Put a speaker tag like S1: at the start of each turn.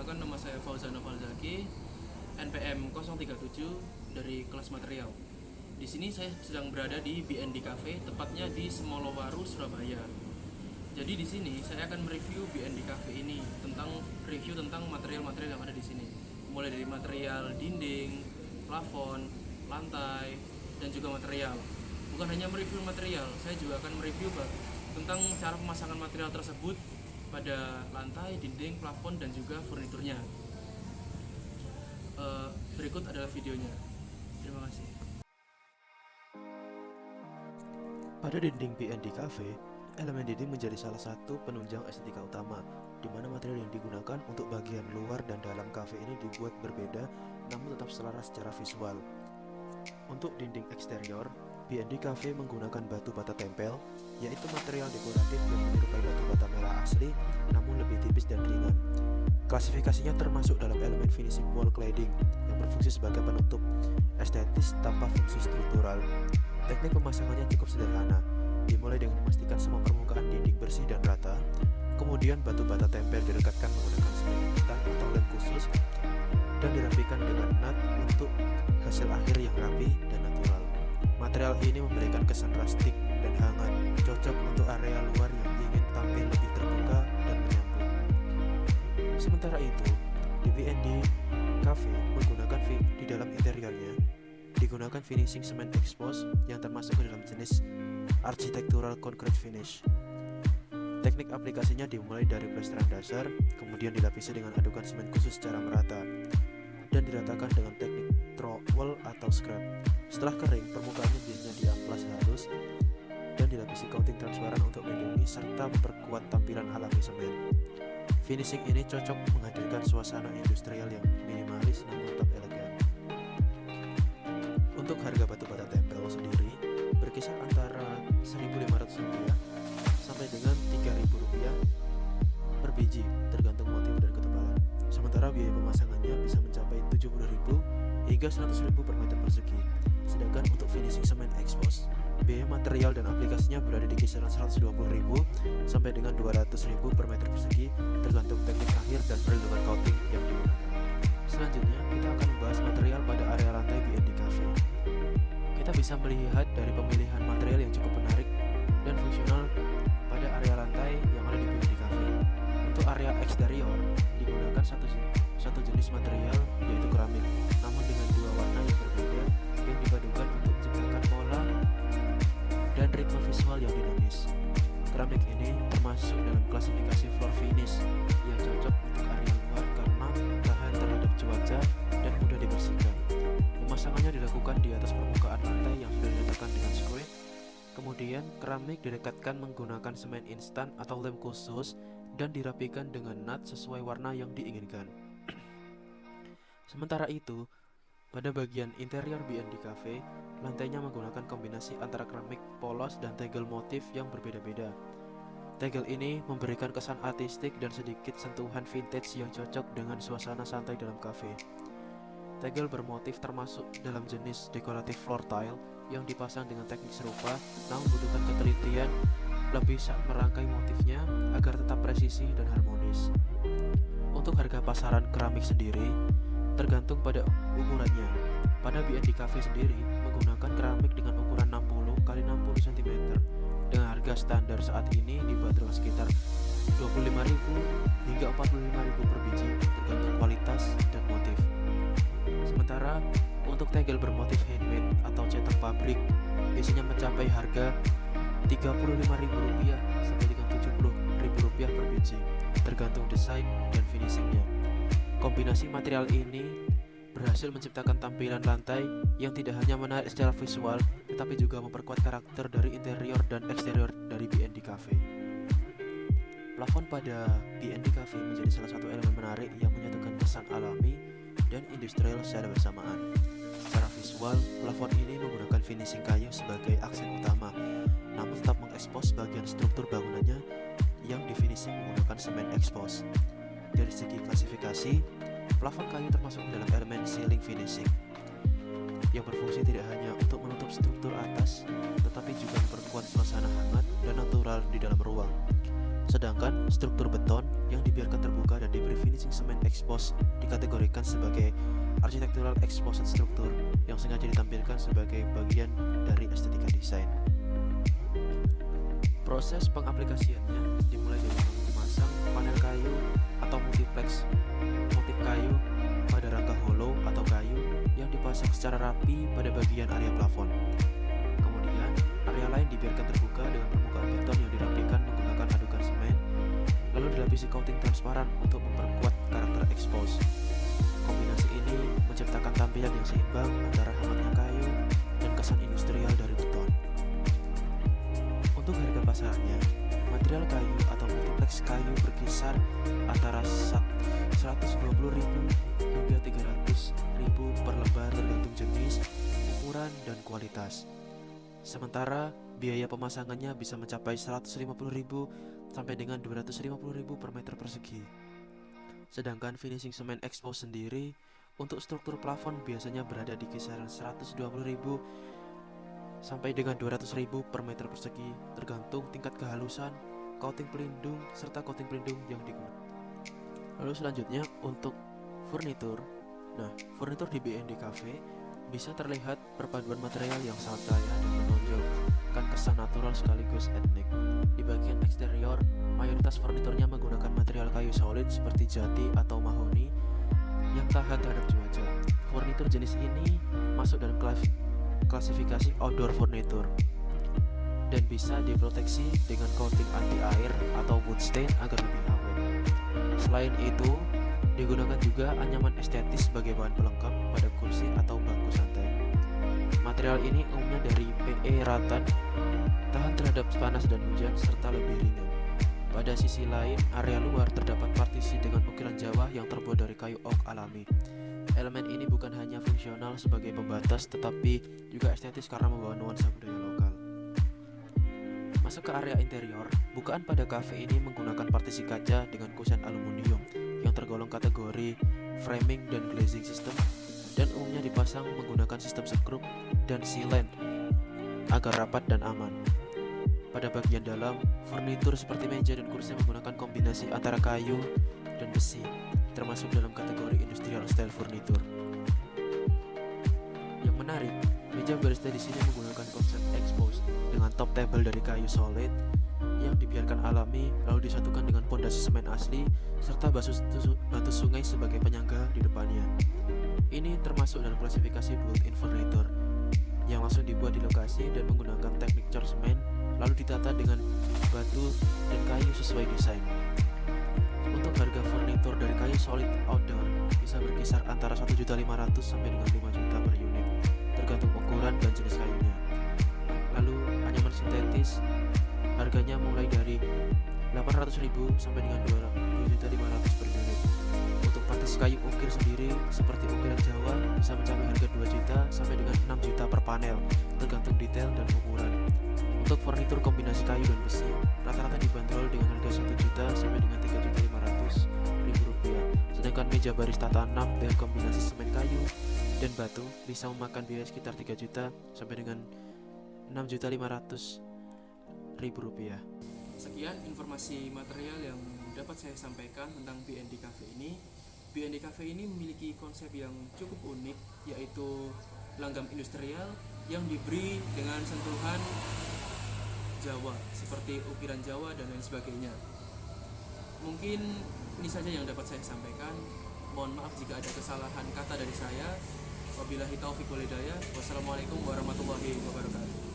S1: Perkenalkan, nama saya Fauzan Noval Zaki, NPM 037 dari kelas material. Di sini saya sedang berada di BND Cafe, tepatnya di Semolowaru, Surabaya. Jadi di sini saya akan mereview BND Cafe ini, review tentang material-material yang ada di sini. Mulai dari material dinding, plafon, lantai, dan juga material. Bukan hanya mereview material, saya juga akan mereview tentang cara pemasangan material tersebut pada lantai, dinding, plafon, dan juga furniturnya. Berikut adalah videonya. Terima kasih.
S2: Pada dinding BND Cafe, elemen dinding menjadi salah satu penunjang estetika utama, di mana material yang digunakan untuk bagian luar dan dalam cafe ini dibuat berbeda, namun tetap selaras secara visual. Untuk dinding eksterior, BND Cafe menggunakan batu bata tempel, yaitu material dekoratif yang menyerupai batu bata merah asli, namun lebih tipis dan ringan. Klasifikasinya termasuk dalam elemen finishing wall cladding yang berfungsi sebagai penutup estetis tanpa fungsi struktural. Teknik pemasangannya cukup sederhana, dimulai dengan memastikan semua permukaan dinding bersih dan rata. Kemudian batu bata tempel direkatkan menggunakan semen instan atau lem khusus dan dirapikan dengan nut untuk hasil akhir yang rapi dan natural. Material ini memberikan kesan rustik dan hangat, cocok untuk area luar yang ingin tampil lebih terbuka dan menyambut. Sementara itu, di BND Cafe di dalam interiornya digunakan finishing semen expose yang termasuk ke dalam jenis architectural concrete finish. Teknik aplikasinya dimulai dari plesteran dasar, kemudian dilapisi dengan adukan semen khusus secara merata, dan diratakan dengan teknik trowel atau scrap. Setelah kering, permukaannya biasanya diamplas halus dan dilapisi coating transparan untuk melindungi serta memperkuat tampilan alami semen. Finishing ini cocok menghadirkan suasana industrial yang minimalis namun tetap elegan. Untuk harga batu bata tempel sendiri berkisar antara Rp1.500 sampai dengan Rp3.000 per biji, tergantung motif dan ketebalan. Sementara biaya pemasangannya bisa mencapai Rp70.000 hingga Rp100.000 per meter persegi. Sedangkan untuk finishing semen expose, biaya material dan aplikasinya berada di kisaran Rp120.000 sampai dengan Rp200.000 per meter persegi, tergantung teknik akhir dan perlindungan coating yang digunakan. Selanjutnya, kita akan membahas material pada area lantai BND Cafe. Kita bisa melihat dari pemilihan material yang cukup menarik dan fungsional pada area lantai yang ada di BND Cafe. Untuk area eksterior digunakan satu jenis material, yaitu keramik, namun dengan dua warna yang berbeda yang dipadukan untuk menciptakan pola dan ritme visual yang dinamis. Keramik ini termasuk dalam klasifikasi floor finish yang cocok untuk area luar karena tahan terhadap cuaca dan mudah dibersihkan. Pemasangannya dilakukan di atas permukaan lantai yang sudah diratakan dengan square. Kemudian keramik direkatkan menggunakan semen instan atau lem khusus dan dirapikan dengan nut sesuai warna yang diinginkan. Sementara itu, pada bagian interior BND Cafe, lantainya menggunakan kombinasi antara keramik polos dan tegel motif yang berbeda-beda. Tegel ini memberikan kesan artistik dan sedikit sentuhan vintage yang cocok dengan suasana santai dalam cafe. Tegel bermotif termasuk dalam jenis dekoratif floor tile yang dipasang dengan teknik serupa, namun membutuhkan ketelitian lebih saat merangkai motifnya agar tetap presisi dan harmonis. Untuk harga pasaran keramik sendiri tergantung pada ukurannya. Pada BND Cafe sendiri menggunakan keramik dengan ukuran 60 x 60 cm dengan harga standar saat ini dibanderol sekitar Rp25.000 hingga Rp45.000 per biji, tergantung kualitas dan motif. Sementara untuk tegel bermotif handmade atau cetak pabrik biasanya mencapai harga Rp35.000 sampai dengan Rp70.000 per biji, tergantung desain dan finishingnya. Kombinasi material ini berhasil menciptakan tampilan lantai yang tidak hanya menarik secara visual, tetapi juga memperkuat karakter dari interior dan eksterior dari BND Cafe. Plafon pada BND Cafe menjadi salah satu elemen menarik yang menyatukan kesan alami dan industrial secara bersamaan. Secara visual, plafon ini menggunakan finishing kayu sebagai aksen utama, namun tetap mengekspos bagian struktur bangunannya yang difinishing menggunakan semen expose. Dari segi klasifikasi, plafon kayu termasuk dalam elemen ceiling finishing yang berfungsi tidak hanya untuk menutup struktur atas, tetapi juga memperkuat suasana hangat dan natural di dalam ruang. Sedangkan struktur beton yang dibiarkan terbuka dan diberi finishing semen expose dikategorikan sebagai architectural exposed struktur yang sengaja ditampilkan sebagai bagian dari estetika desain. Proses pengaplikasiannya dimulai dari memasang panel kayu atau multiplex motif kayu pada rangka hollow atau kayu yang dipasang secara rapi pada bagian area plafon. Kemudian, area lain dibiarkan terbuka dengan permukaan beton yang dirapikan menggunakan adukan semen, lalu dilapisi coating transparan untuk memperkuat karakter expose. Kombinasi ini menciptakan tampilan yang seimbang antara hangatnya kayu dan kesan industrial dari beton. Untuk harga pasarannya, material kayu atau multiplex kayu berkisar antara 120.000 hingga 300.000 per lembar tergantung jenis, ukuran, dan kualitas. Sementara biaya pemasangannya bisa mencapai 150.000 sampai dengan 250.000 per meter persegi. Sedangkan finishing semen expose sendiri untuk struktur plafon biasanya berada di kisaran 120.000 sampai dengan 200.000 per meter persegi tergantung tingkat kehalusan, coating pelindung, serta coating pelindung yang digunakan. Lalu selanjutnya untuk furnitur. Nah, furnitur di BND Cafe bisa terlihat perpaduan material yang sangat kaya dan menonjolkan kesan natural sekaligus etnik. Di bagian eksterior, mayoritas furniturnya menggunakan material kayu solid seperti jati atau mahoni yang tahan terhadap cuaca. Furnitur jenis ini masuk dalam klasifikasi outdoor furniture dan bisa diproteksi dengan coating anti air atau wood stain agar lebih awet. Selain itu, digunakan juga anyaman estetis sebagai bahan pelengkap pada kursi atau bangku santai. Material ini umumnya dari PE ratan, tahan terhadap panas dan hujan, serta lebih ringan. Pada sisi lain, area luar terdapat partisi dengan ukiran Jawa yang terbuat dari kayu oak alami. Elemen ini bukan hanya fungsional sebagai pembatas, tetapi juga estetis karena membawa nuansa budaya lokal. Masuk ke area interior, bukaan pada kafe ini menggunakan partisi kaca dengan kusen aluminium yang tergolong kategori framing dan glazing system dan umumnya dipasang menggunakan sistem skrup dan sealant agar rapat dan aman. Pada bagian dalam, furnitur seperti meja dan kursi menggunakan kombinasi antara kayu dan besi, termasuk dalam kategori industrial style furniture. Yang menarik, meja barista di sini menggunakan konsep expose dengan top table dari kayu solid yang dibiarkan alami lalu disatukan dengan pondasi semen asli serta batu sungai sebagai penyangga di depannya. Ini termasuk dalam klasifikasi built-in furniture yang langsung dibuat di lokasi dan menggunakan teknik cor semen lalu ditata dengan batu dan kayu sesuai desain. Untuk harga furnitur dari kayu solid outdoor bisa berkisar antara 1.500.000 sampai dengan 5 juta per unit, tergantung ukuran dan jenis kayunya. Lalu anyaman sintetis harganya mulai dari 800.000 sampai dengan 2.500.000 per unit. Untuk partisi kayu ukir sendiri seperti ukiran Jawa bisa mencapai harga 2 juta sampai dengan 6 juta per panel, tergantung detail dan ukuran. Untuk furnitur kombinasi kayu dan besi, rata-rata dibanderol dengan harga 1 juta sampai dengan 3.500.000 rupiah. Sedangkan meja barista tanam dengan kombinasi semen kayu dan batu bisa memakan biaya sekitar 3 juta sampai dengan 6.500.000 rupiah.
S1: Sekian informasi material yang dapat saya sampaikan tentang BND Cafe ini. BND Cafe ini memiliki konsep yang cukup unik, yaitu langgam industrial yang diberi dengan sentuhan Jawa seperti ukiran Jawa dan lain sebagainya. Mungkin ini saja yang dapat saya sampaikan. Mohon maaf jika ada kesalahan kata dari saya. Wabillahi taufiq wal hidayah. Wassalamualaikum warahmatullahi wabarakatuh.